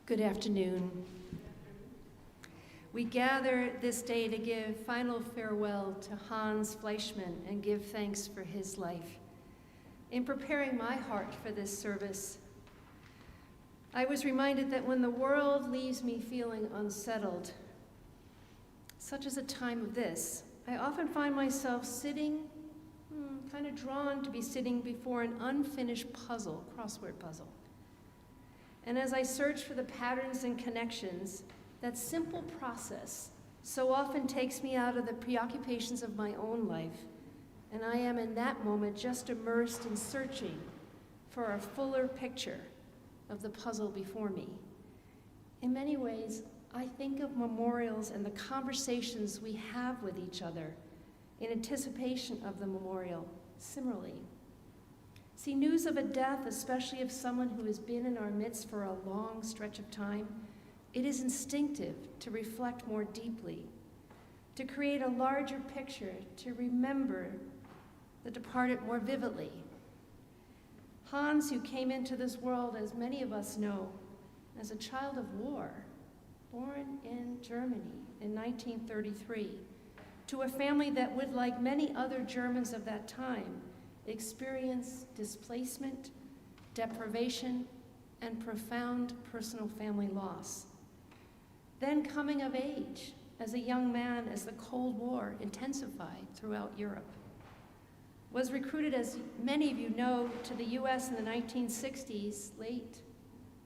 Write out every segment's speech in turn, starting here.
Good afternoon. We gather this day to give final farewell to Hans Fleischmann and give thanks for his life. In preparing my heart for this service, I was reminded that when the world leaves me feeling unsettled, such as a time of this, I often find myself sitting, kind of drawn to be sitting before an unfinished puzzle, crossword puzzle. And as I search for the patterns and connections, that simple process so often takes me out of the preoccupations of my own life, and I am in that moment just immersed in searching for a fuller picture of the puzzle before me. In many ways, I think of memorials and the conversations we have with each other in anticipation of the memorial similarly. See, news of a death, especially of someone who has been in our midst for a long stretch of time, it is instinctive to reflect more deeply, to create a larger picture, to remember the departed more vividly. Hans, who came into this world, as many of us know, as a child of war, born in Germany in 1933, to a family that would, like many other Germans of that time, experience displacement, deprivation, and profound personal family loss. Then coming of age as a young man as the Cold War intensified throughout Europe. Was recruited, as many of you know, to the US in the 1960s, late,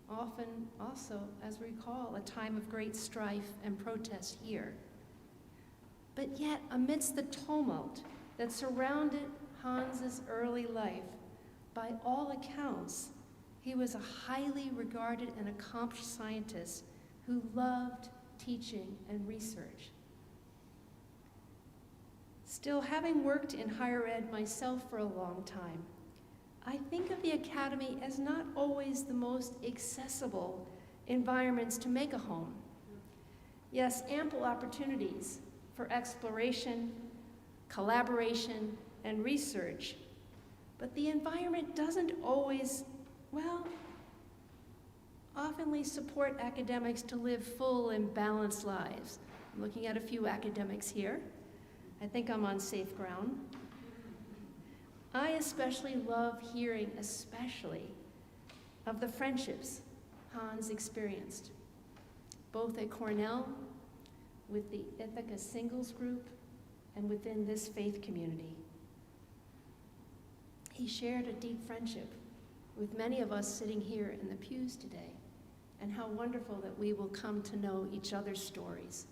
often also, as we recall, a time of great strife and protest here. But yet, amidst the tumult that surrounded Hans's early life, by all accounts, he was a highly regarded and accomplished scientist who loved teaching and research. Still, having worked in higher ed myself for a long time, I think of the academy as not always the most accessible environments to make a home. Yes, ample opportunities for exploration, collaboration, and research, but the environment doesn't always, oftenly support academics to live full and balanced lives. I'm looking at a few academics here. I think I'm on safe ground. I especially love hearing, of the friendships Hans experienced, both at Cornell, with the Ithaca singles group, and within this faith community. He shared a deep friendship with many of us sitting here in the pews today, and how wonderful that we will come to know each other's stories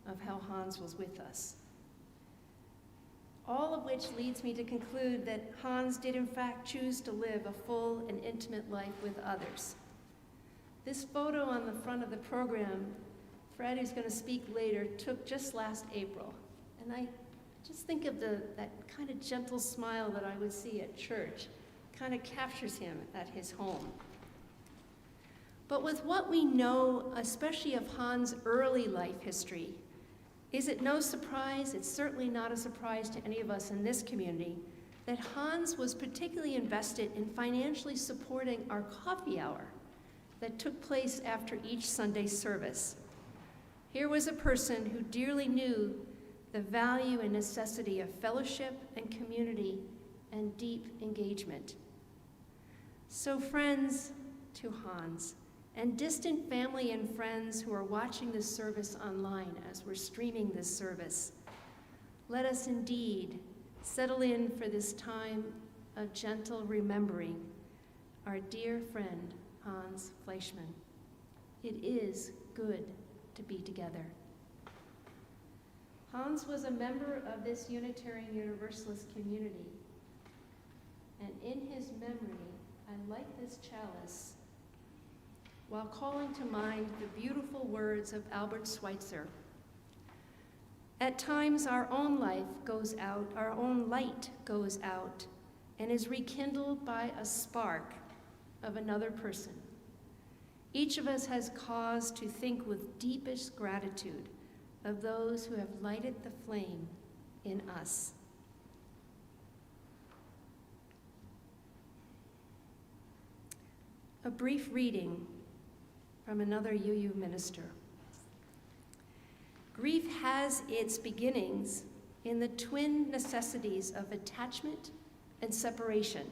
of how Hans was with us. All of which leads me to conclude that Hans did in fact choose to live a full and intimate life with others. This photo on the front of the program, Fred, who's going to speak later, took just last April. And I just think of that kind of gentle smile that I would see at church, kind of captures him at his home. But with what we know, especially of Hans' early life history, is it no surprise, it's certainly not a surprise to any of us in this community, that Hans was particularly invested in financially supporting our coffee hour that took place after each Sunday service. Here was a person who dearly knew the value and necessity of fellowship and community and deep engagement. So friends to Hans, and distant family and friends who are watching this service online as we're streaming this service, let us indeed settle in for this time of gentle remembering our dear friend, Hans Fleischmann. It is good to be together. Hans was a member of this Unitarian Universalist community, and in his memory, I light this chalice while calling to mind the beautiful words of Albert Schweitzer. At times, our own life goes out, our own light goes out, and is rekindled by a spark of another person. Each of us has cause to think with deepest gratitude of those who have lighted the flame in us. A brief reading from another UU minister. Grief has its beginnings in the twin necessities of attachment and separation.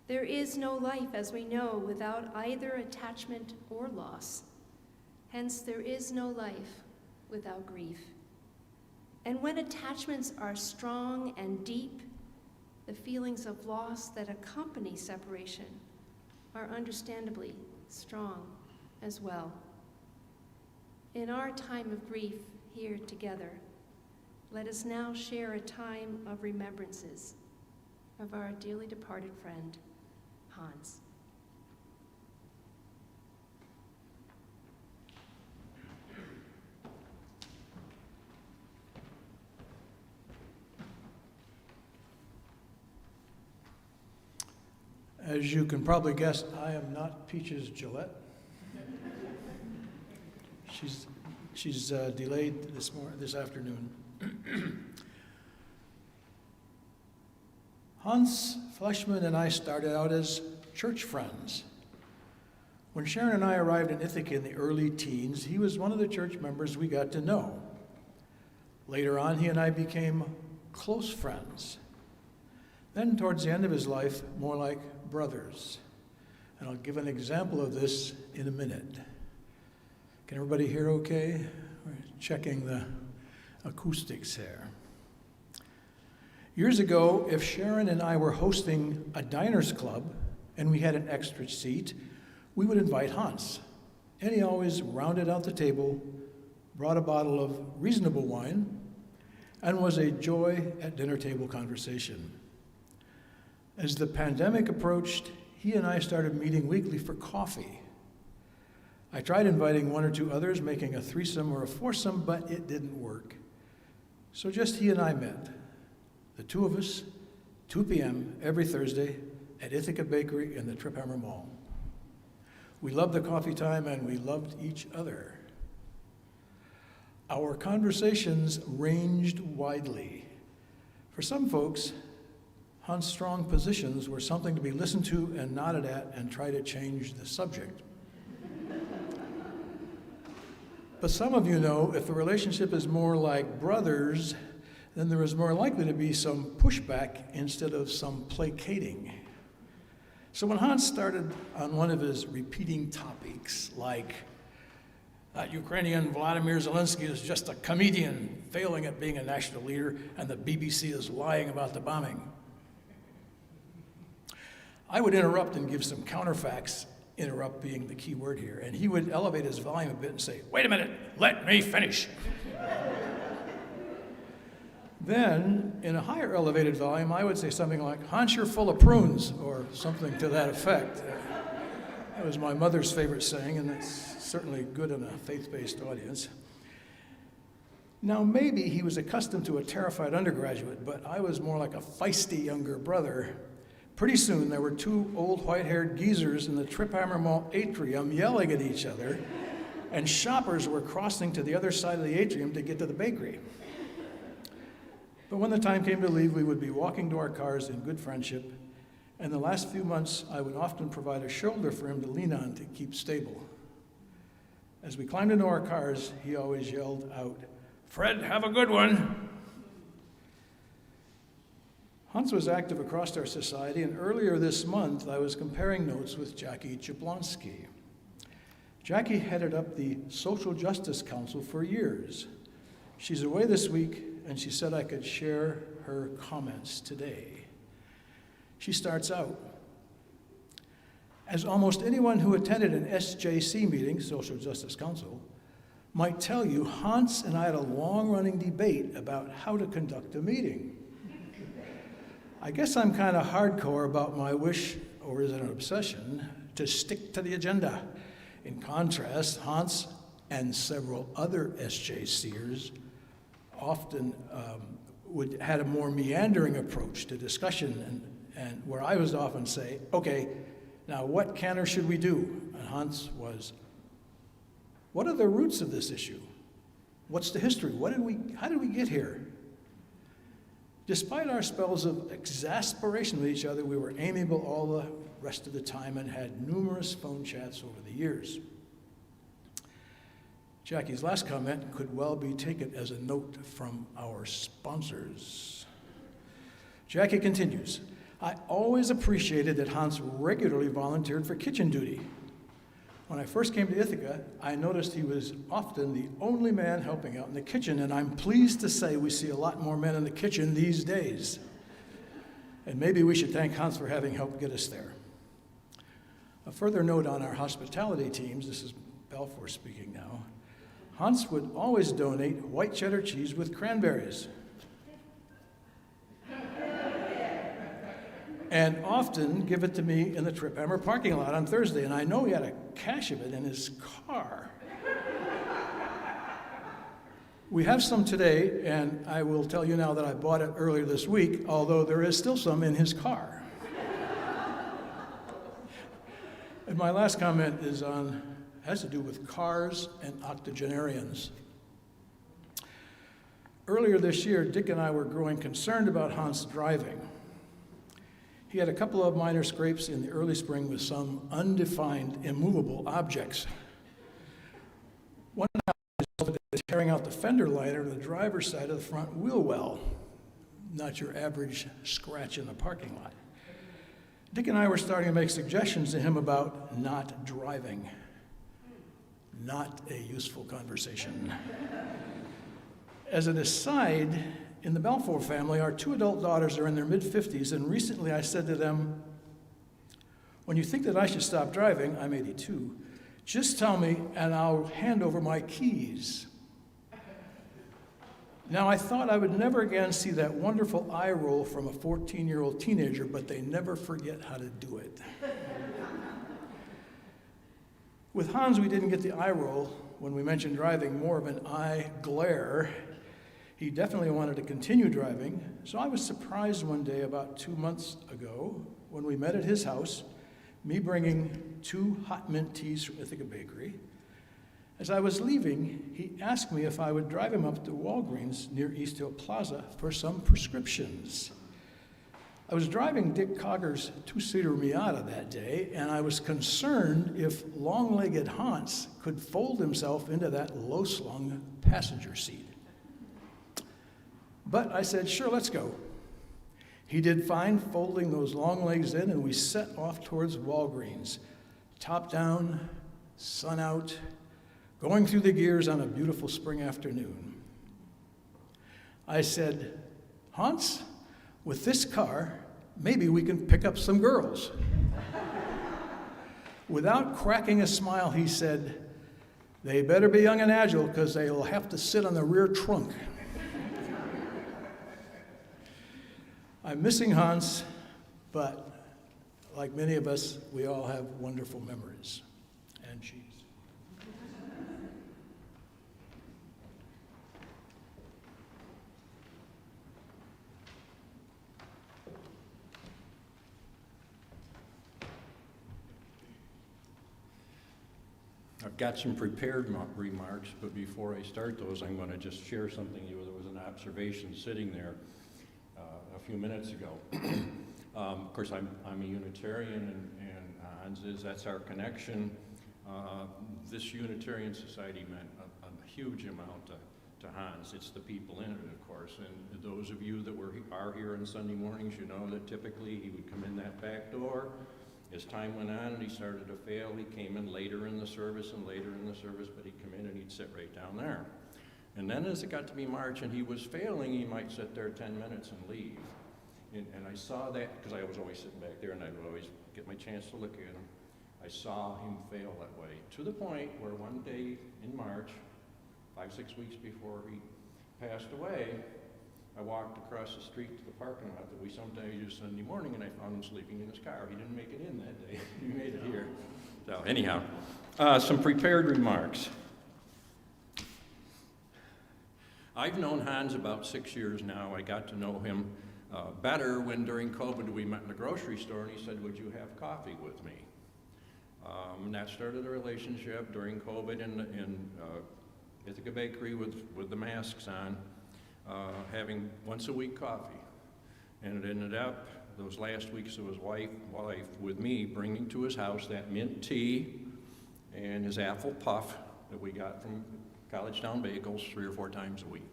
There is no life, as we know, without either attachment or loss. Hence, there is no life without grief. And when attachments are strong and deep, the feelings of loss that accompany separation are understandably strong as well. In our time of grief here together, let us now share a time of remembrances of our dearly departed friend, Hans. As you can probably guess, I am not Peaches Gillette. She's delayed this afternoon. Hans Fleischmann and I started out as church friends. When Sharon and I arrived in Ithaca in the early teens, he was one of the church members we got to know. Later on, he and I became close friends. Then, towards the end of his life, more like brothers. And I'll give an example of this in a minute. Can everybody hear okay? We're checking the acoustics here. Years ago, if Sharon and I were hosting a diners club and we had an extra seat, we would invite Hans. And he always rounded out the table, brought a bottle of reasonable wine, and was a joy at dinner table conversation. As the pandemic approached, he and I started meeting weekly for coffee. I tried inviting one or two others, making a threesome or a foursome, but it didn't work. So just he and I met, the two of us, 2 p.m. every Thursday at Ithaca Bakery in the Triphammer Mall. We loved the coffee time and we loved each other. Our conversations ranged widely. For some folks, Hans' strong positions were something to be listened to and nodded at and try to change the subject. But some of you know if the relationship is more like brothers, then there is more likely to be some pushback instead of some placating. So when Hans started on one of his repeating topics, like that Ukrainian Vladimir Zelensky is just a comedian failing at being a national leader and the BBC is lying about the bombing, I would interrupt and give some counterfacts, interrupt being the key word here, and he would elevate his volume a bit and say, "Wait a minute, let me finish." Then, in a higher elevated volume, I would say something like, "Hans, you're full of prunes," or something to that effect. That was my mother's favorite saying, and it's certainly good in a faith-based audience. Now, maybe he was accustomed to a terrified undergraduate, but I was more like a feisty younger brother. Pretty soon, there were two old white-haired geezers in the Triphammer Mall atrium yelling at each other, and shoppers were crossing to the other side of the atrium to get to the bakery. But when the time came to leave, we would be walking to our cars in good friendship, and the last few months, I would often provide a shoulder for him to lean on to keep stable. As we climbed into our cars, he always yelled out, "Fred, have a good one." Hans was active across our society, and earlier this month, I was comparing notes with Jackie Jablonski. Jackie headed up the Social Justice Council for years. She's away this week, and she said I could share her comments today. She starts out, "As almost anyone who attended an SJC meeting, Social Justice Council, might tell you, Hans and I had a long-running debate about how to conduct a meeting. I guess I'm kind of hardcore about my wish, or is it an obsession, to stick to the agenda. In contrast, Hans and several other SJCers often had a more meandering approach to discussion, and where I would often say, okay, now what can or should we do? And Hans was, what are the roots of this issue? What's the history? How did we get here? Despite our spells of exasperation with each other, we were amiable all the rest of the time and had numerous phone chats over the years. Jackie's last comment could well be taken as a note from our sponsors. Jackie continues, I always appreciated that Hans regularly volunteered for kitchen duty. When I first came to Ithaca, I noticed he was often the only man helping out in the kitchen, and I'm pleased to say we see a lot more men in the kitchen these days. And maybe we should thank Hans for having helped get us there. A further note on our hospitality teams, this is Balfour speaking now, Hans would always donate white cheddar cheese with cranberries. And often give it to me in the Trip Hammer parking lot on Thursday, and I know he had a cache of it in his car. We have some today, and I will tell you now that I bought it earlier this week, although there is still some in his car. And my last comment has to do with cars and octogenarians. Earlier this year, Dick and I were growing concerned about Hans driving. He had a couple of minor scrapes in the early spring with some undefined, immovable objects. One resulted in tearing out the fender liner on the driver's side of the front wheel well. Not your average scratch in the parking lot. Dick and I were starting to make suggestions to him about not driving. Not a useful conversation. As an aside, in the Balfour family, our two adult daughters are in their mid-50s, and recently I said to them, when you think that I should stop driving, I'm 82, just tell me and I'll hand over my keys. Now, I thought I would never again see that wonderful eye roll from a 14-year-old teenager, but they never forget how to do it. With Hans, we didn't get the eye roll when we mentioned driving, more of an eye glare. He definitely wanted to continue driving, so I was surprised one day about 2 months ago when we met at his house, me bringing 2 hot mint teas from Ithaca Bakery. As I was leaving, he asked me if I would drive him up to Walgreens near East Hill Plaza for some prescriptions. I was driving Dick Cogger's 2-seater Miata that day, and I was concerned if long-legged Hans could fold himself into that low-slung passenger seat. But I said, sure, let's go. He did fine folding those long legs in, and we set off towards Walgreens, top down, sun out, going through the gears on a beautiful spring afternoon. I said, Hans, with this car, maybe we can pick up some girls. Without cracking a smile, he said, they better be young and agile because they'll have to sit on the rear trunk. I'm missing Hans, but like many of us, we all have wonderful memories. And cheese. I've got some prepared remarks, but before I start those, I'm going to just share something. There was an observation sitting there a few minutes ago. Of course, I'm a Unitarian, and Hans is. That's our connection. This Unitarian society meant a huge amount to Hans. It's the people in it, of course. And those of you that are here on Sunday mornings, you know that typically he would come in that back door. As time went on and he started to fail, he came in later in the service and later in the service, but he'd come in and he'd sit right down there. And then as it got to be March and he was failing, he might sit there 10 minutes and leave. And I saw that, because I was always sitting back there and I would always get my chance to look at him. I saw him fail that way, to the point where one day in March, 5-6 weeks before he passed away, I walked across the street to the parking lot that we sometimes use Sunday morning, and I found him sleeping in his car. He didn't make it in that day. He made it here. So anyhow, some prepared remarks. I've known Hans about 6 years now. I got to know him better when during COVID we met in the grocery store, and he said, would you have coffee with me? And that started a relationship during COVID in Ithaca Bakery with the masks on. Having once a week coffee. And it ended up, those last weeks of his life with me, bringing to his house that mint tea and his apple puff that we got from College Town Bagels 3 or 4 times a week.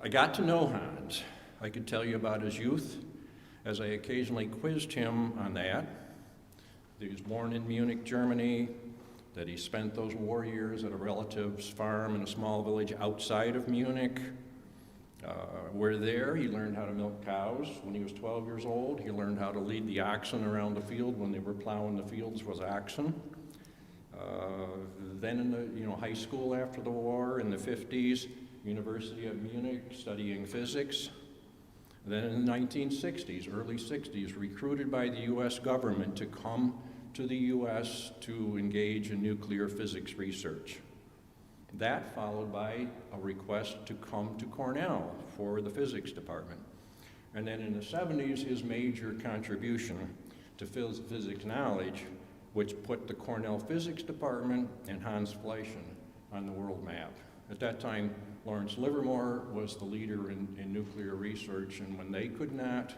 I got to know Hans. I could tell you about his youth, as I occasionally quizzed him on that. He was born in Munich, Germany, that he spent those war years at a relative's farm in a small village outside of Munich. Where there, he learned how to milk cows. When he was 12 years old, he learned how to lead the oxen around the field when they were plowing the fields with oxen. Then in the high school after the war in the 50s, University of Munich studying physics. Then in the 1960s, early 60s, recruited by the US government to come to the US to engage in nuclear physics research. That followed by a request to come to Cornell for the physics department. And then in the 70s, his major contribution to physics knowledge, which put the Cornell physics department and Hans Fleischmann on the world map. At that time, Lawrence Livermore was the leader in nuclear research, and when they could not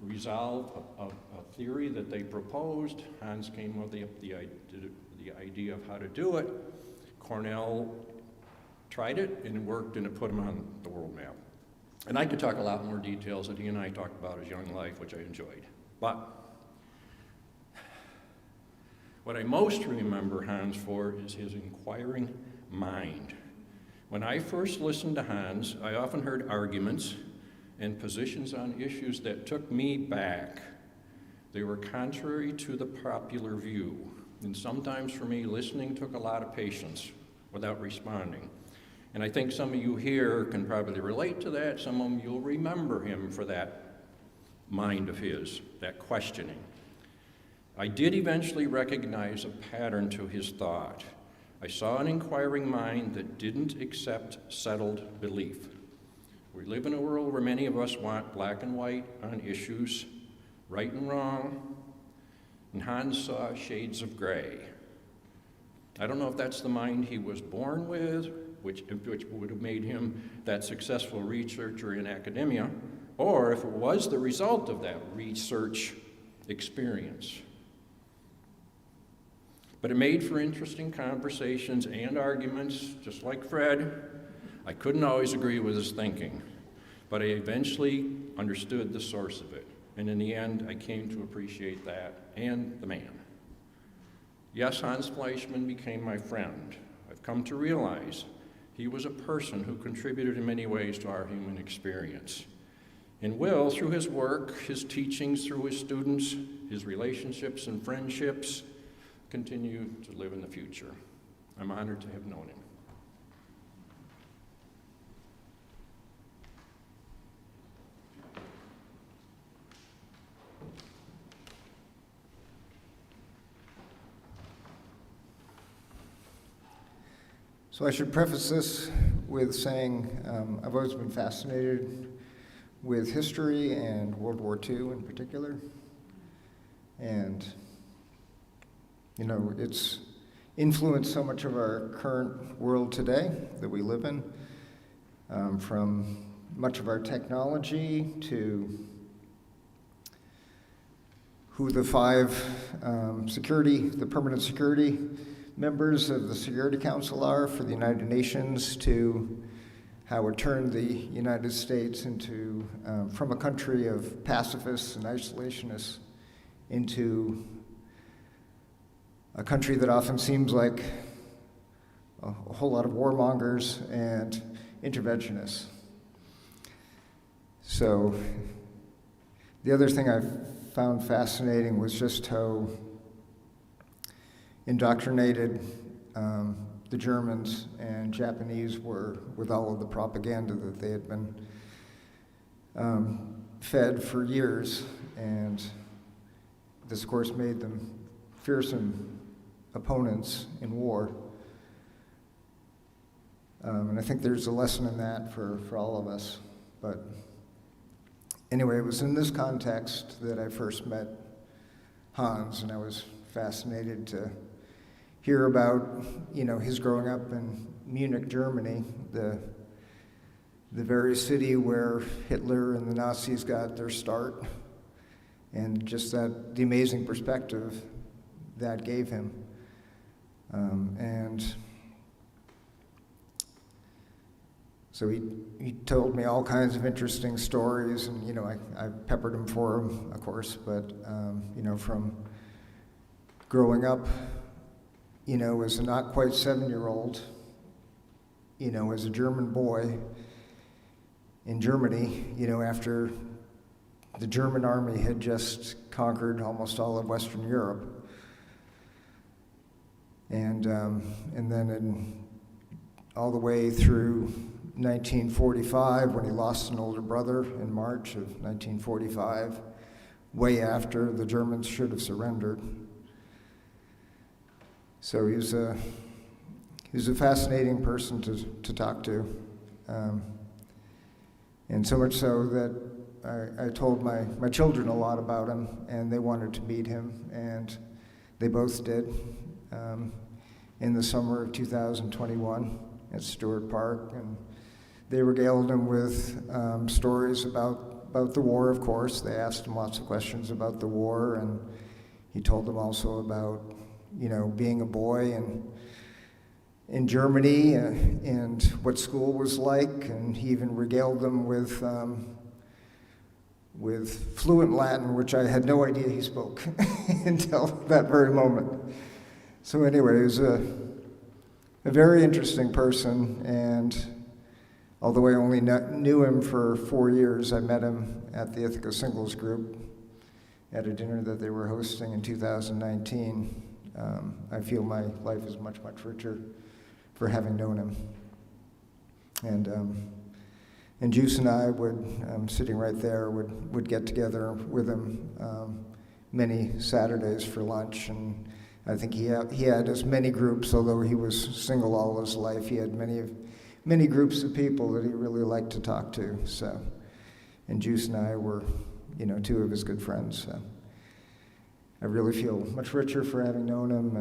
resolve a theory that they proposed, Hans came up with the idea of how to do it. Cornell tried it, and it worked, and it put him on the world map. And I could talk a lot more details that he and I talked about his young life, which I enjoyed. But what I most remember Hans for is his inquiring mind. When I first listened to Hans, I often heard arguments and positions on issues that took me back. They were contrary to the popular view. And sometimes for me, listening took a lot of patience without responding. And I think some of you here can probably relate to that. Some of them, you'll remember him for that mind of his, that questioning. I did eventually recognize a pattern to his thought. I saw an inquiring mind that didn't accept settled belief. We live in a world where many of us want black and white on issues, right and wrong, and Hans saw shades of gray. I don't know if that's the mind he was born with, which would have made him that successful researcher in academia, or if it was the result of that research experience. But it made for interesting conversations and arguments, just like Fred. I couldn't always agree with his thinking, but I eventually understood the source of it. And in the end, I came to appreciate that and the man. Yes, Hans Fleischmann became my friend. I've come to realize he was a person who contributed in many ways to our human experience. And will, through his work, his teachings, through his students, his relationships and friendships, continue to live in the future. I'm honored to have known him. So I should preface this with saying I've always been fascinated with history and World War II in particular. And, you know, it's influenced so much of our current world today that we live in, from much of our technology to who the the permanent security members of the Security Council are for the United Nations, to how it turned the United States into, from a country of pacifists and isolationists, into a country that often seems like a whole lot of warmongers and interventionists. So the other thing I found fascinating was just how indoctrinated the Germans and Japanese were with all of the propaganda that they had been fed for years, and this of course made them fearsome opponents in war. And I think there's a lesson in that for all of us. But anyway, it was in this context that I first met Hans, and I was fascinated to hear about, you know, his growing up in Munich, Germany, the very city where Hitler and the Nazis got their start, and just the amazing perspective that gave him. And So he told me all kinds of interesting stories, and, you know, I peppered him for him, of course, but, you know, from growing up, you know, as a not quite 7-year-old, you know, as a German boy in Germany, you know, after the German army had just conquered almost all of Western Europe. And then all the way through 1945, when he lost an older brother in March of 1945, way after the Germans should have surrendered. So he was a fascinating person to talk to. And so much so that I told my children a lot about him, and they wanted to meet him, and they both did in the summer of 2021 at Stewart Park. And they regaled him with stories about the war, of course. They asked him lots of questions about the war, and he told them also about, you know, being a boy in Germany and what school was like, and he even regaled them with fluent Latin, which I had no idea he spoke until that very moment. So anyway, he was a very interesting person, and although I only knew him for 4 years, I met him at the Ithaca Singles Group at a dinner that they were hosting in 2019. I feel my life is much, much richer for having known him. And Juice and I would, sitting right there, would get together with him many Saturdays for lunch. And I think he had as many groups, although he was single all his life, he had many groups of people that he really liked to talk to. So, and Juice and I were, you know, two of his good friends. So I really feel much richer for having known him,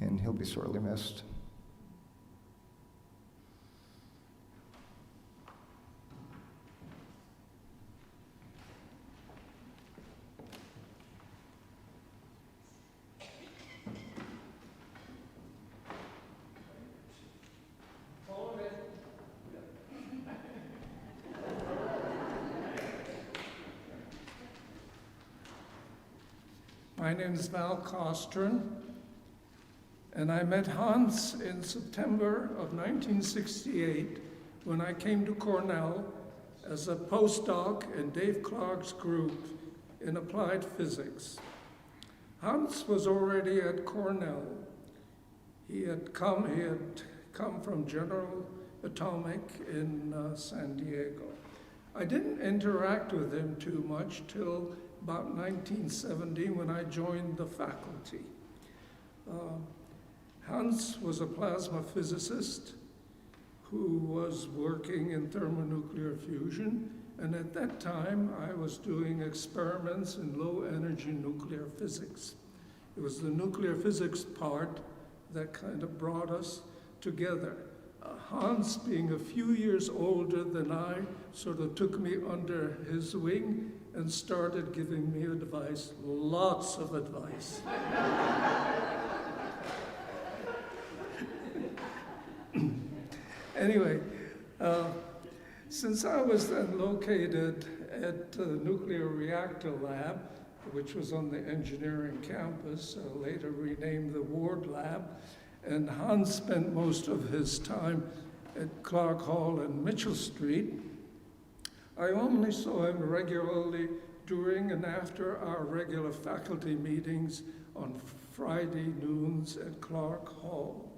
and he'll be sorely missed. My name is Val Costron, and I met Hans in September of 1968 when I came to Cornell as a postdoc in Dave Clark's group in applied physics. Hans was already at Cornell. He had come from General Atomic in San Diego. I didn't interact with him too much till about 1970 when I joined the faculty. Hans was a plasma physicist who was working in thermonuclear fusion, and at that time I was doing experiments in low energy nuclear physics. It was the nuclear physics part that kind of brought us together. Hans, being a few years older than I, sort of took me under his wing and started giving me advice, lots of advice. Anyway, since I was then located at the nuclear reactor lab, which was on the engineering campus, later renamed the Ward Lab, and Hans spent most of his time at Clark Hall and Mitchell Street, I only saw him regularly during and after our regular faculty meetings on Friday noons at Clark Hall.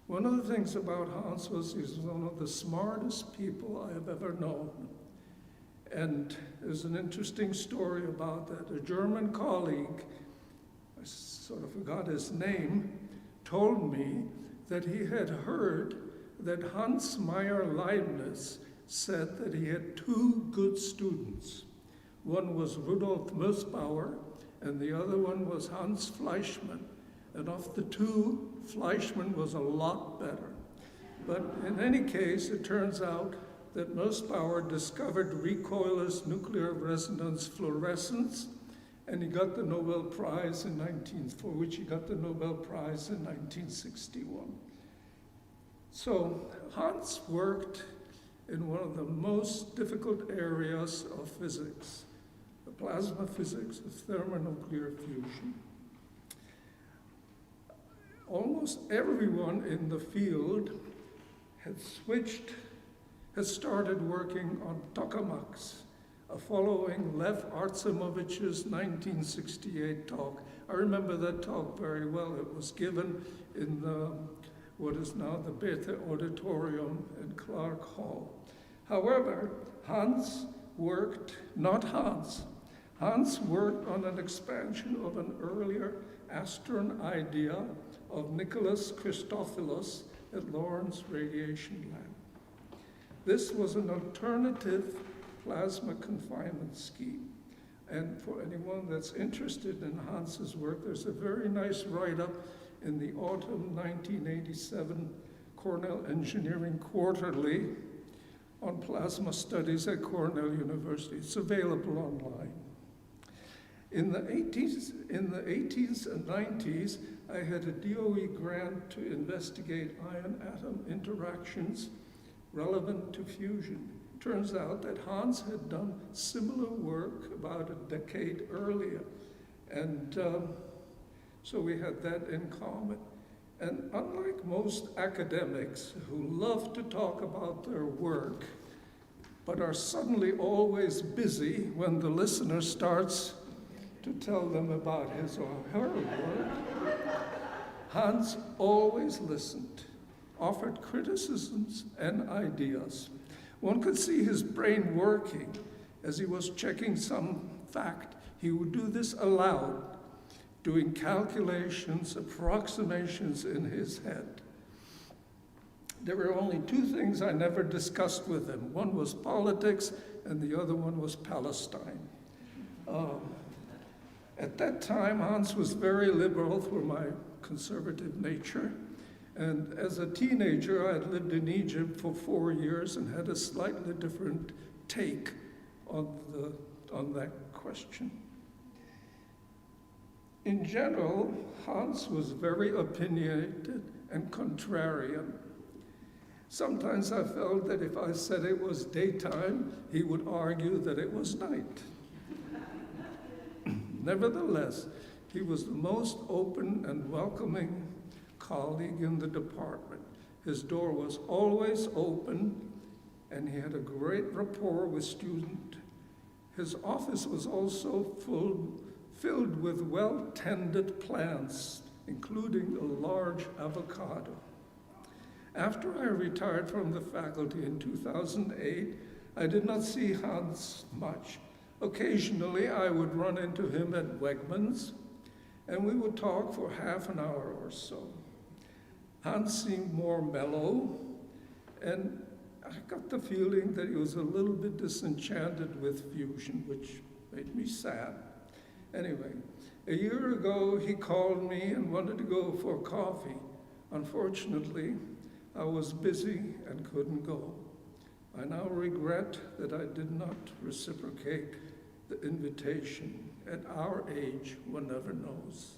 One of the things about Hans was he was one of the smartest people I have ever known. And there's an interesting story about that. A German colleague, I sort of forgot his name, told me that he had heard that Hans Meyer Leibniz said that he had two good students. One was Rudolf Mössbauer, and the other one was Hans Fleischmann. And of the two, Fleischmann was a lot better. But in any case, it turns out that Mössbauer discovered recoilless nuclear resonance fluorescence, and he got the Nobel Prize for which he got the Nobel Prize in 1961. So Hans worked in one of the most difficult areas of physics, the plasma physics of thermonuclear fusion. Almost everyone in the field has started working on tokamaks, following Lev Artsemovich's 1968 talk. I remember that talk very well. It was given in what is now the Bethe Auditorium in Clark Hall. However, Hans worked on an expansion of an earlier Astron idea of Nicholas Christofilos at Lawrence Radiation Lab. This was an alternative plasma confinement scheme. And for anyone that's interested in Hans's work, there's a very nice write-up in the autumn 1987 Cornell Engineering Quarterly on plasma studies at Cornell University. It's available online. In the 80s and 90s, I had a DOE grant to investigate ion-atom interactions relevant to fusion. Turns out that Hans had done similar work about a decade earlier. And so we had that in common. And unlike most academics who love to talk about their work, but are suddenly always busy when the listener starts to tell them about his or her work, Hans always listened, offered criticisms and ideas. One could see his brain working as he was checking some fact. He would do this aloud, doing calculations, approximations in his head. There were only two things I never discussed with him. One was politics, and the other one was Palestine. At that time, Hans was very liberal for my conservative nature. And as a teenager, I had lived in Egypt for 4 years and had a slightly different take on that question. In general, Hans was very opinionated and contrarian. Sometimes I felt that if I said it was daytime, he would argue that it was night. Nevertheless, he was the most open and welcoming colleague in the department. His door was always open, and he had a great rapport with students. His office was also filled with well-tended plants, including a large avocado. After I retired from the faculty in 2008, I did not see Hans much. Occasionally, I would run into him at Wegmans, and we would talk for half an hour or so. Hans seemed more mellow, and I got the feeling that he was a little bit disenchanted with fusion, which made me sad. Anyway, a year ago, he called me and wanted to go for coffee. Unfortunately, I was busy and couldn't go. I now regret that I did not reciprocate the invitation. At our age, one never knows.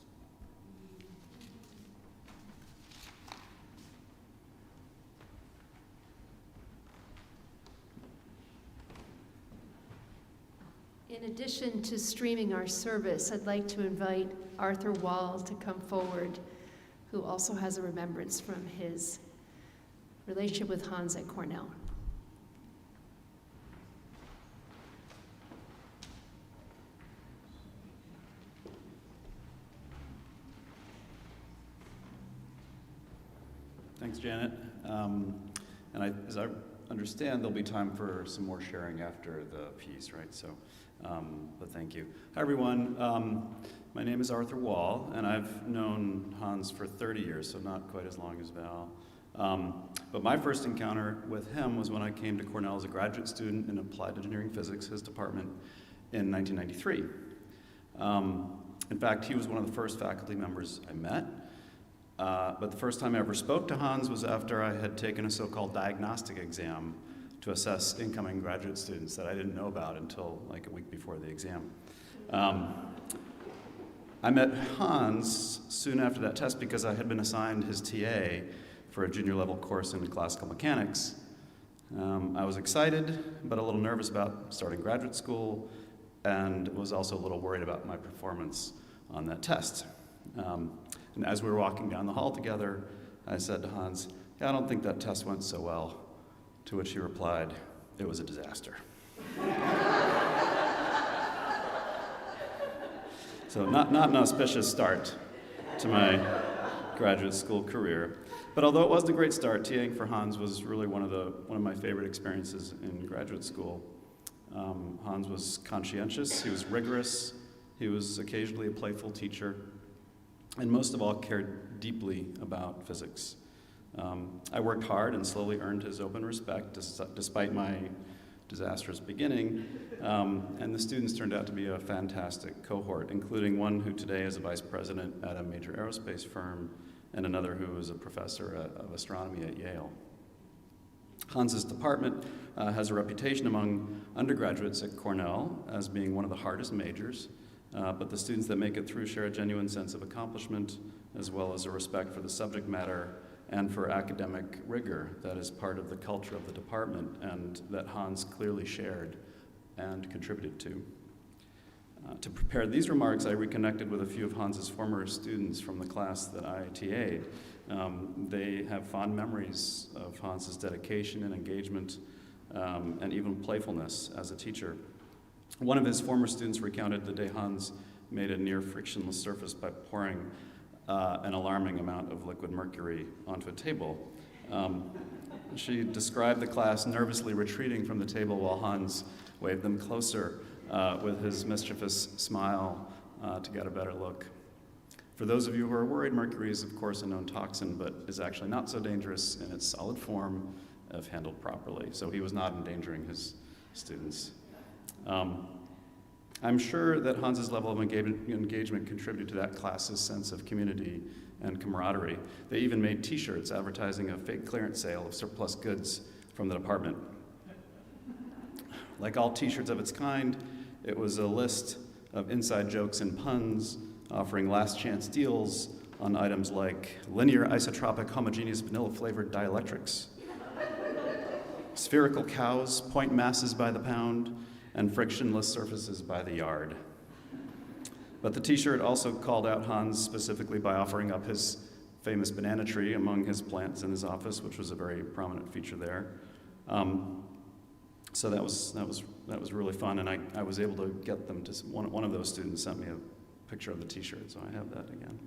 In addition to streaming our service, I'd like to invite Arthur Wall to come forward, who also has a remembrance from his relationship with Hans at Cornell. Thanks, Janet. As I understand, there'll be time for some more sharing after the piece, right? So, but thank you. Hi, everyone. My name is Arthur Wall, and I've known Hans for 30 years, so not quite as long as Val. But my first encounter with him was when I came to Cornell as a graduate student in applied engineering physics, his department, in 1993. In fact, he was one of the first faculty members I met. But the first time I ever spoke to Hans was after I had taken a so-called diagnostic exam to assess incoming graduate students that I didn't know about until like a week before the exam. I met Hans soon after that test because I had been assigned his TA for a junior level course in classical mechanics. I was excited, but a little nervous about starting graduate school, and was also a little worried about my performance on that test. And as we were walking down the hall together, I said to Hans, "Yeah, I don't think that test went so well." To which he replied, "It was a disaster." So not an auspicious start to my graduate school career. But although it wasn't a great start, TAing for Hans was really one of my favorite experiences in graduate school. Hans was conscientious, he was rigorous, he was occasionally a playful teacher, and most of all cared deeply about physics. I worked hard and slowly earned his open respect despite my disastrous beginning, and the students turned out to be a fantastic cohort, including one who today is a vice president at a major aerospace firm and another who is a professor of astronomy at Yale. Hans's department has a reputation among undergraduates at Cornell as being one of the hardest majors, but the students that make it through share a genuine sense of accomplishment as well as a respect for the subject matter and for academic rigor that is part of the culture of the department and that Hans clearly shared and contributed to. To prepare these remarks, I reconnected with a few of Hans's former students from the class that I TA'd. They have fond memories of Hans's dedication and engagement and even playfulness as a teacher. One of his former students recounted the day Hans made a near frictionless surface by pouring an alarming amount of liquid mercury onto a table. She described the class nervously retreating from the table while Hans waved them closer with his mischievous smile to get a better look. For those of you who are worried, mercury is of course a known toxin, but is actually not so dangerous in its solid form if handled properly. So he was not endangering his students. I'm sure that Hans's level of engagement contributed to that class's sense of community and camaraderie. They even made t-shirts advertising a fake clearance sale of surplus goods from the department. Like all t-shirts of its kind, it was a list of inside jokes and puns offering last chance deals on items like linear isotropic homogeneous vanilla flavored dielectrics, spherical cows, point masses by the pound, and frictionless surfaces by the yard. But the t-shirt also called out Hans specifically by offering up his famous banana tree among his plants in his office, which was a very prominent feature there. So that was really fun, and I was able to get them to, one of those students sent me a picture of the t-shirt, so I have that again.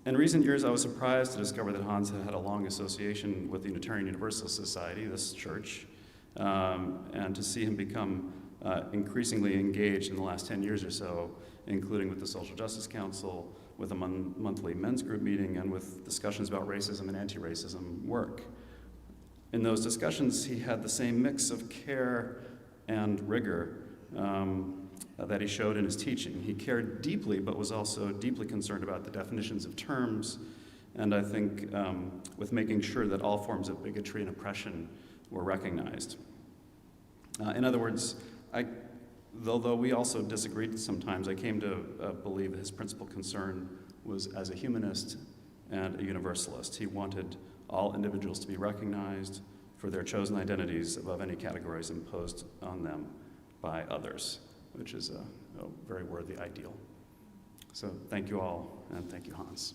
In recent years, I was surprised to discover that Hans had a long association with the Unitarian Universalist Society, this church, and to see him become increasingly engaged in the last 10 years or so, including with the Social Justice Council, with a monthly men's group meeting, and with discussions about racism and anti-racism work. In those discussions, he had the same mix of care and rigor that he showed in his teaching. He cared deeply, but was also deeply concerned about the definitions of terms, and I think with making sure that all forms of bigotry and oppression were recognized. In other words, although we also disagreed sometimes, I came to believe that his principal concern was as a humanist and a universalist. He wanted all individuals to be recognized for their chosen identities above any categories imposed on them by others, which is a very worthy ideal. So thank you all, and thank you, Hans.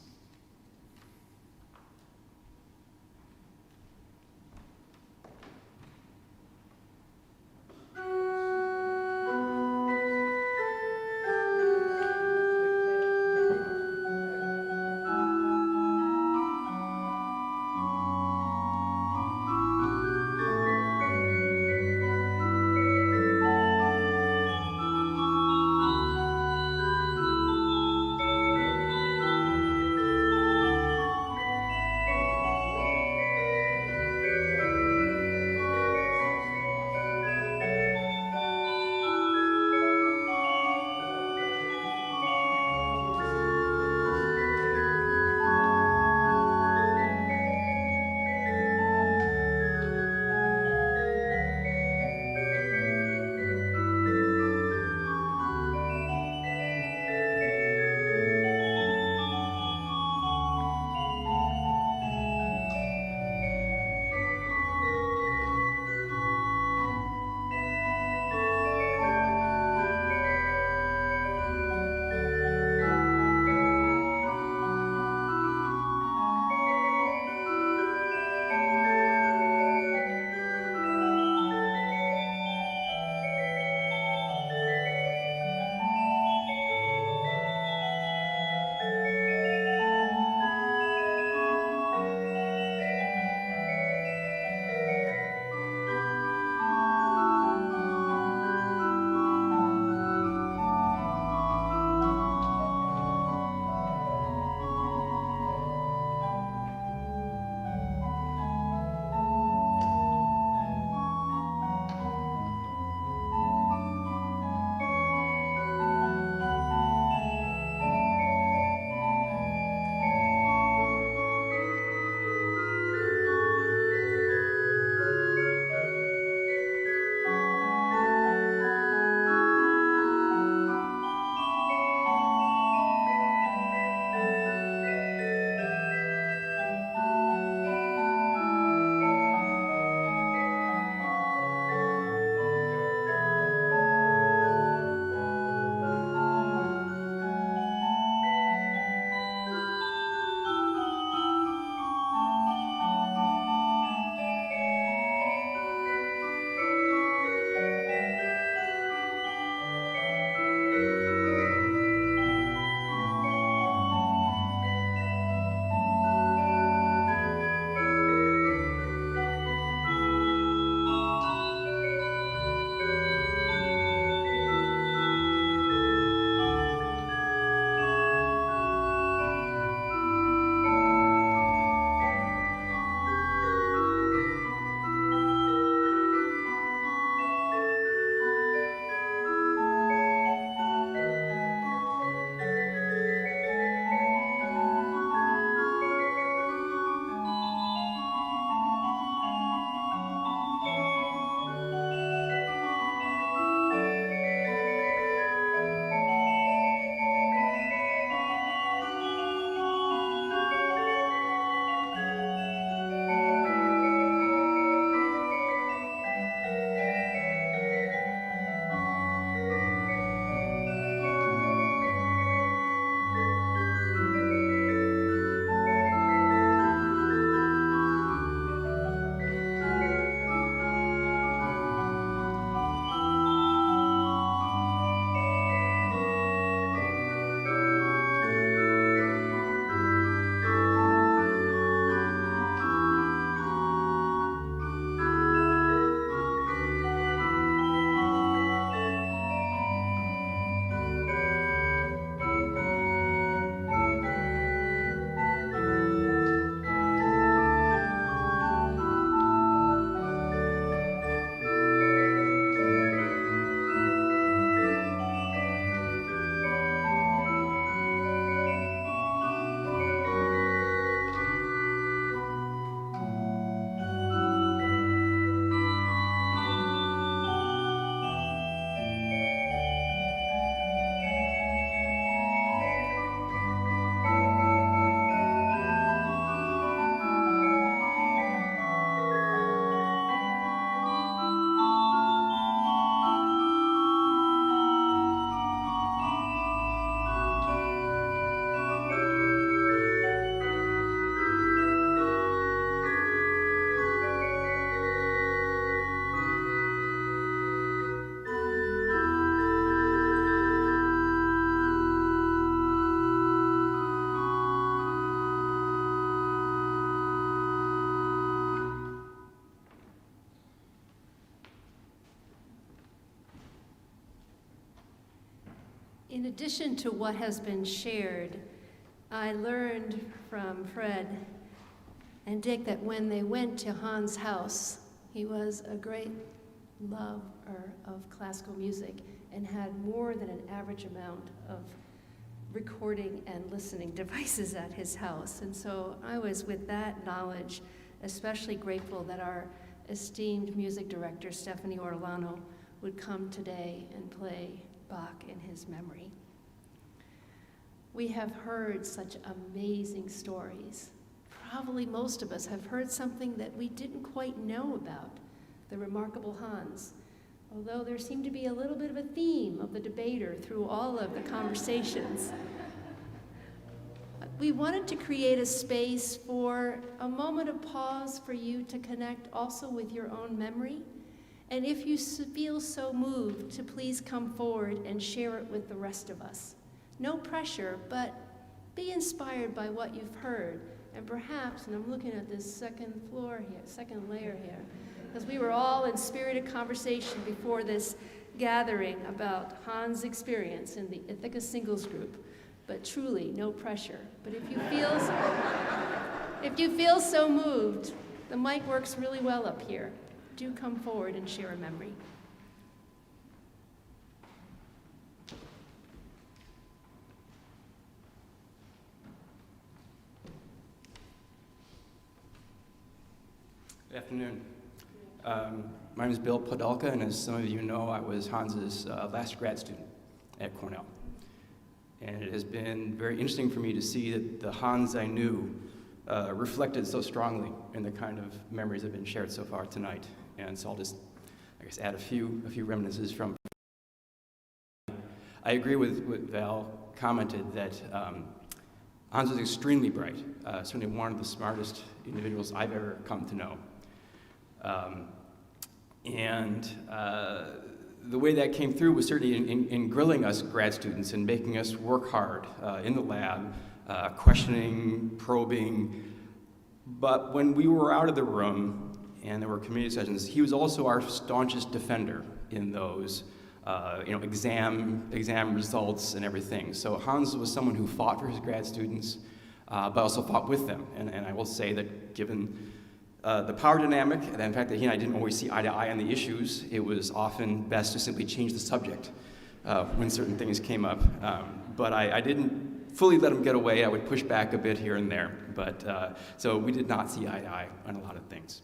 In addition to what has been shared, I learned from Fred and Dick that when they went to Hans' house, he was a great lover of classical music and had more than an average amount of recording and listening devices at his house. And so I was, with that knowledge, especially grateful that our esteemed music director, Stephanie Orlano, would come today and play Bach in his memory. We have heard such amazing stories. Probably most of us have heard something that we didn't quite know about the remarkable Hans, although there seemed to be a little bit of a theme of the debater through all of the conversations. We wanted to create a space for a moment of pause for you to connect also with your own memory. And if you feel so moved, to please come forward and share it with the rest of us. No pressure, but be inspired by what you've heard. And perhaps, and I'm looking at this second layer here, because we were all in spirited conversation before this gathering about Hans' experience in the Ithaca singles group. But truly, no pressure. But if you feel so moved, the mic works really well up here. Do come forward and share a memory. Good afternoon. My name is Bill Podolka, and as some of you know, I was Hans's last grad student at Cornell. And it has been very interesting for me to see that the Hans I knew reflected so strongly in the kind of memories that have been shared so far tonight. And so I'll just, I guess, add a few reminiscences from. I agree with what Val commented that Hans was extremely bright, certainly one of the smartest individuals I've ever come to know. The way that came through was certainly in grilling us grad students and making us work hard in the lab, questioning, probing. But when we were out of the room and there were community sessions, he was also our staunchest defender in those exam results and everything. So Hans was someone who fought for his grad students, but also fought with them. And I will say that given the power dynamic, and the fact that he and I didn't always see eye to eye on the issues, it was often best to simply change the subject when certain things came up. But I didn't fully let him get away. I would push back a bit here and there. But so we did not see eye to eye on a lot of things.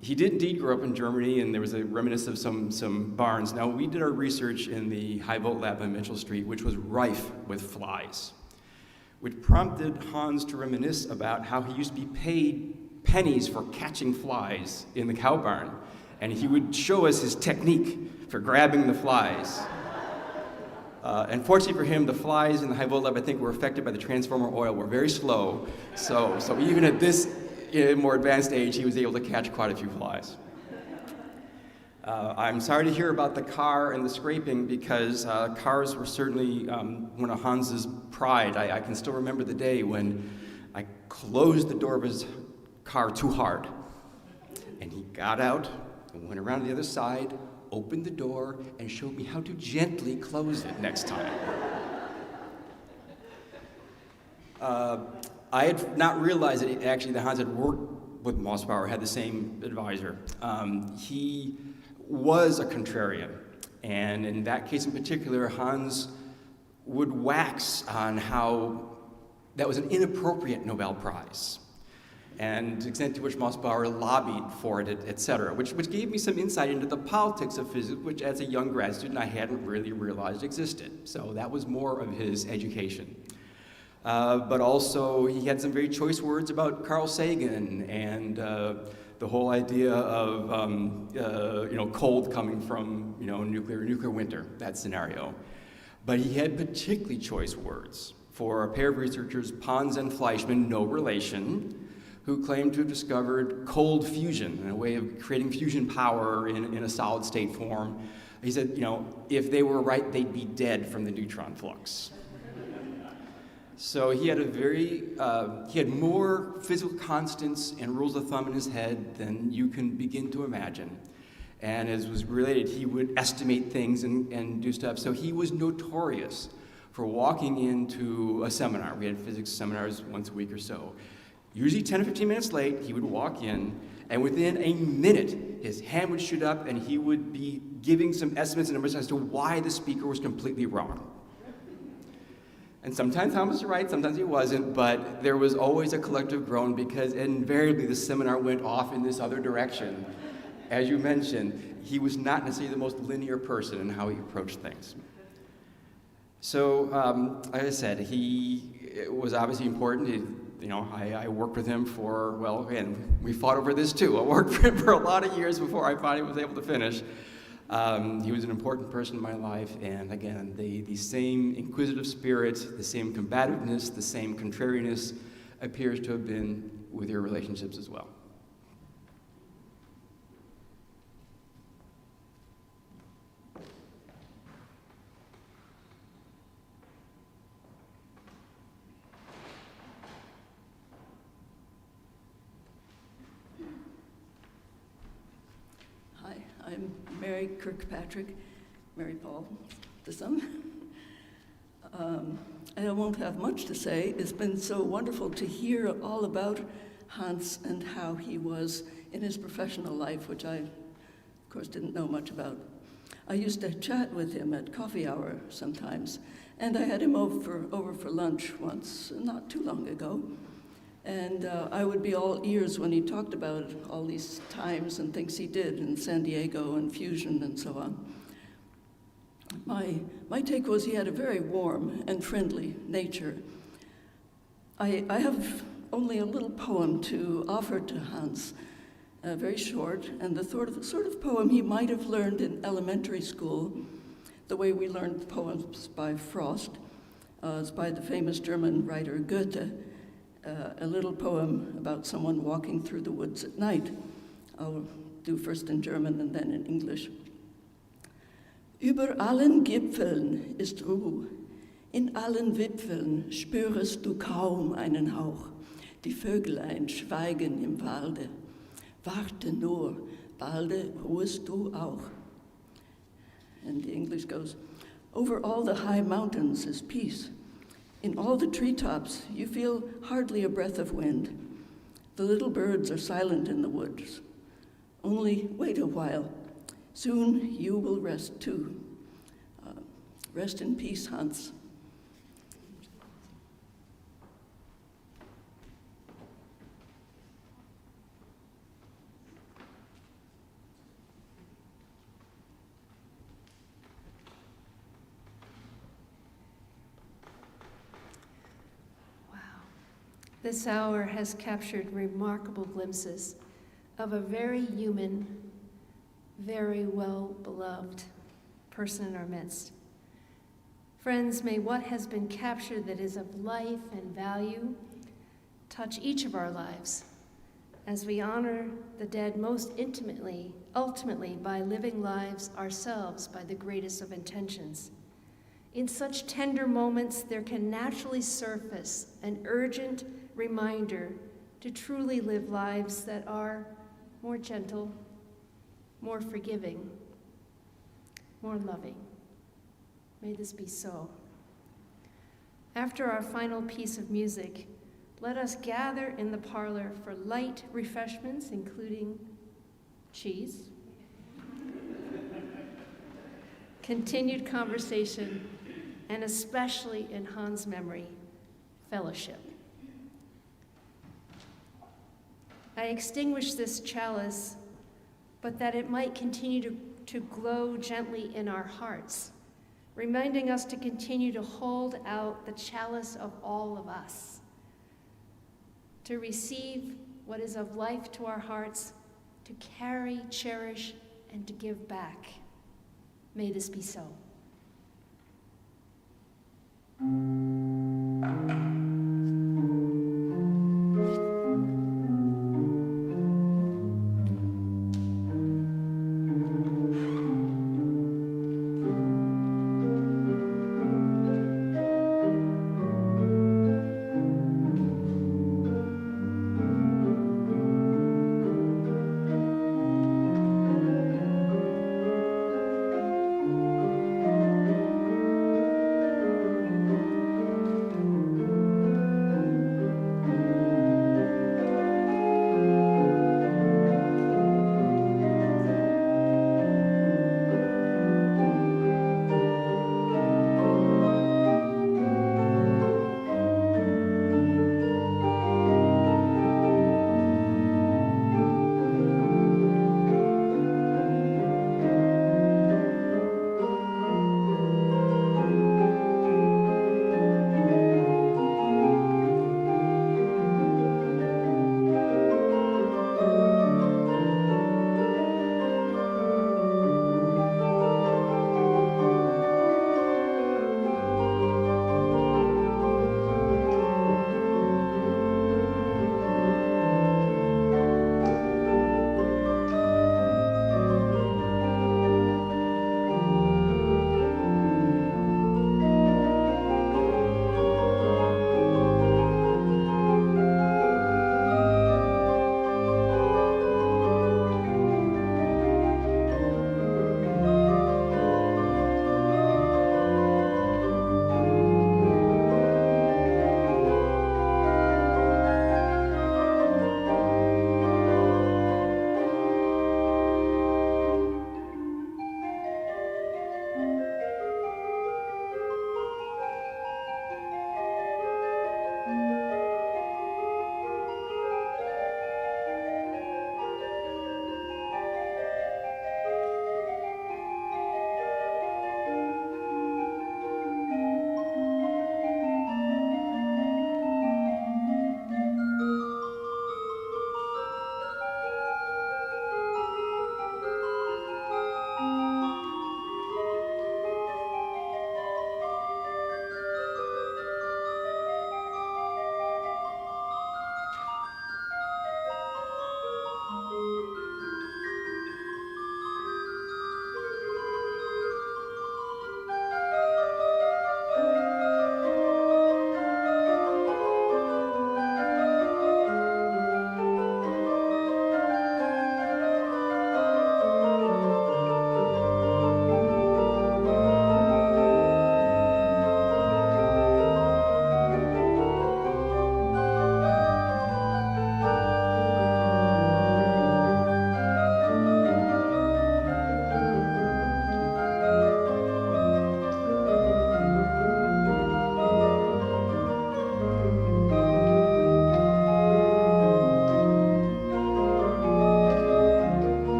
He did indeed grow up in Germany, and there was a reminiscence of some barns. Now, we did our research in the high volt lab on Mitchell Street, which was rife with flies, which prompted Hans to reminisce about how he used to be paid pennies for catching flies in the cow barn. And he would show us his technique for grabbing the flies. And fortunately for him, the flies in the high volt lab, I think, were affected by the transformer oil, were very slow. So even at this more advanced age, he was able to catch quite a few flies. I'm sorry to hear about the car and the scraping, because cars were certainly one of Hans's pride. I can still remember the day when I closed the door of his car too hard. And he got out and went around to the other side, opened the door, and showed me how to gently close it next time. I had not realized that actually Hans had worked with Mossbauer, had the same advisor. He was a contrarian, and in that case in particular, Hans would wax on how that was an inappropriate Nobel Prize, and the extent to which Mossbauer lobbied for it, et cetera, which gave me some insight into the politics of physics, which as a young grad student I hadn't really realized existed. So that was more of his education. But also he had some very choice words about Carl Sagan and the whole idea of cold coming from nuclear winter, that scenario. But he had particularly choice words for a pair of researchers, Pons and Fleischmann, no relation, who claimed to have discovered cold fusion, and a way of creating fusion power in a solid state form. He said, if they were right, they'd be dead from the neutron flux. So he had he had more physical constants and rules of thumb in his head than you can begin to imagine. And as was related, he would estimate things and do stuff. So he was notorious for walking into a seminar. We had physics seminars once a week or so. Usually 10 or 15 minutes late, he would walk in, and within a minute, his hand would shoot up and he would be giving some estimates and numbers as to why the speaker was completely wrong. And sometimes Thomas was right, sometimes he wasn't, but there was always a collective groan because invariably the seminar went off in this other direction. As you mentioned, he was not necessarily the most linear person in how he approached things. So, like I said, he was obviously important. I worked with him for, well, again, we fought over this too. I worked for him for a lot of years before I finally was able to finish. He was an important person in my life, and again, the same inquisitive spirit, the same combativeness, the same contrariness appears to have been with your relationships as well. Hi, I'm Mary Kirkpatrick, Mary Paul to some. And I won't have much to say. It's been so wonderful to hear all about Hans and how he was in his professional life, which I, of course, didn't know much about. I used to chat with him at coffee hour sometimes, and I had him over for lunch once, not too long ago. And I would be all ears when he talked about all these times and things he did in San Diego and Fusion and so on. My take was he had a very warm and friendly nature. I have only a little poem to offer to Hans, very short, and the sort of poem he might have learned in elementary school, the way we learned poems by Frost. It's by the famous German writer Goethe. A little poem about someone walking through the woods at night. I'll do first in German and then in English. Über allen Gipfeln ist Ruhe, in allen Wipfeln spürest du kaum einen Hauch. Die Vögelein schweigen im Walde, warte nur, balde ruhest du auch. And the English goes, over all the high mountains is peace. In all the treetops, you feel hardly a breath of wind. The little birds are silent in the woods. Only wait a while. Soon you will rest too. Rest in peace, Hans. This hour has captured remarkable glimpses of a very human, very well-beloved person in our midst. Friends, may what has been captured that is of life and value touch each of our lives as we honor the dead most intimately, ultimately by living lives ourselves by the greatest of intentions. In such tender moments, there can naturally surface an urgent reminder to truly live lives that are more gentle, more forgiving, more loving. May this be so. After our final piece of music, let us gather in the parlor for light refreshments, including cheese, continued conversation, and especially in Hans' memory, fellowship. I extinguish this chalice, but that it might continue to glow gently in our hearts, reminding us to continue to hold out the chalice of all of us, to receive what is of life to our hearts, to carry, cherish, and to give back. May this be so.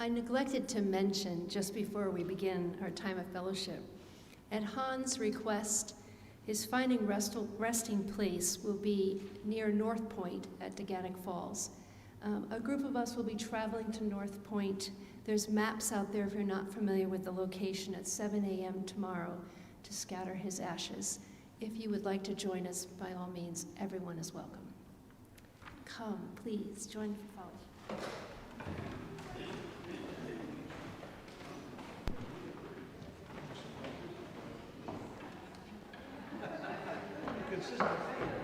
I neglected to mention just before we begin our time of fellowship, at Hans' request, his resting place will be near North Point at Deganic Falls. A group of us will be traveling to North Point. There's maps out there if you're not familiar with the location at 7 a.m. tomorrow to scatter his ashes. If you would like to join us, by all means, everyone is welcome. Come, please, join for fellowship. Consistent.